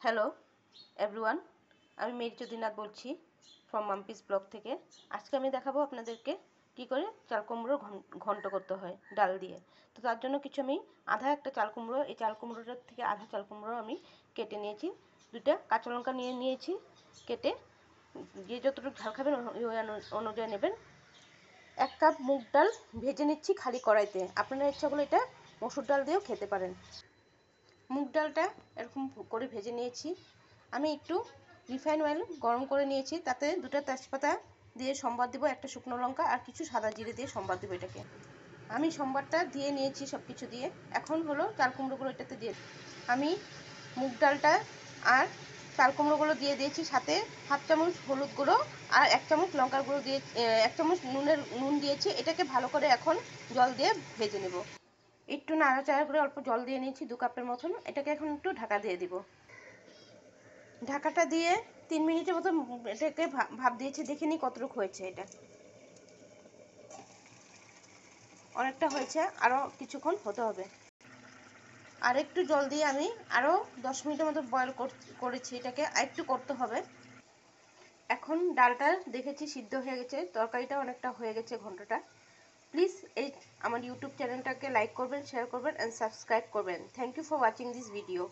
Hello everyone, আমি মেরিচুদিনাথ বলছি from Mampi's blog থেকে। আজকে আমি দেখাবো আপনাদেরকে কি করে চাল কুমড়ো ঘন্ট করতে হয় ডাল দিয়ে। তো তার জন্য কিছু আমি আধা একটা চাল কুমড়ো, এই চাল কুমড়োটার থেকে আধা চাল কুমড়ো আমি কেটে নিয়েছি। দুইটা কাঁচা লঙ্কা নিয়েছি কেটে, যে যতটুকু ঝাল খাবেন ওই অনুযায়ী নেবেন। 1 কাপ মুগ ডাল ভেজে নিচ্ছি খালি কড়াইতে। আপনারা ইচ্ছা করলে এটা মসুর ডাল দিয়েও খেতে পারেন। মুগ ডালটা এরকম করে ভেজে নিয়েছি। আমি একটু রিফাইন অয়েল গরম করে নিয়েছি, তাতে 2টা তেজপাতা দিয়ে সম্বাদ দিব, একটা শুকনো লঙ্কা আর কিছু সাদা জিরে দিয়ে সম্বাদ দিব এটাকে। আমি সম্বাদটা দিয়ে নিয়েছি সব কিছু দিয়ে। এখন হলো চাল কুমড়োগুলো এটাতে দিয়ে আমি মুগ ডালটা আর চাল কুমড়োগুলো দিয়ে দিয়েছি, সাথে 1/2 চামচ হলুদ গুঁড়ো আর 1 চামচ লঙ্কার গুঁড়ো দিয়ে 1 চামচ নুন দিয়েছি। এটাকে ভালো করে এখন জল দিয়ে ভেজে নেব। একটু নাড়াচাড়া করে অল্প জল দিয়ে নিয়েছি 2 কাপের মতন। এটাকে এখন একটু ঢাকা দিয়ে দিব। ঢাকাটা দিয়ে 3 মিনিটের মতো এটাকে ভাপ দিয়েছি, দেখে নিই কতটুকু হয়েছে। এটা অনেকটা হয়েছে, আরও কিছুক্ষণ হতে হবে। আর একটু জল দিয়ে আমি আরও 10 মিনিটের মতো বয়েল করেছি। এটাকে আর একটু করতে হবে। এখন ডালটা দেখেছি সিদ্ধ হয়ে গেছে, তরকারিটা অনেকটা হয়ে গেছে ঘন্টটা। প্লিজ এই আমার ইউটিউব চ্যানেলটাকে লাইক করবেন, শেয়ার করবেন অ্যান্ড সাবস্ক্রাইব করবেন। Thank you for watching this video.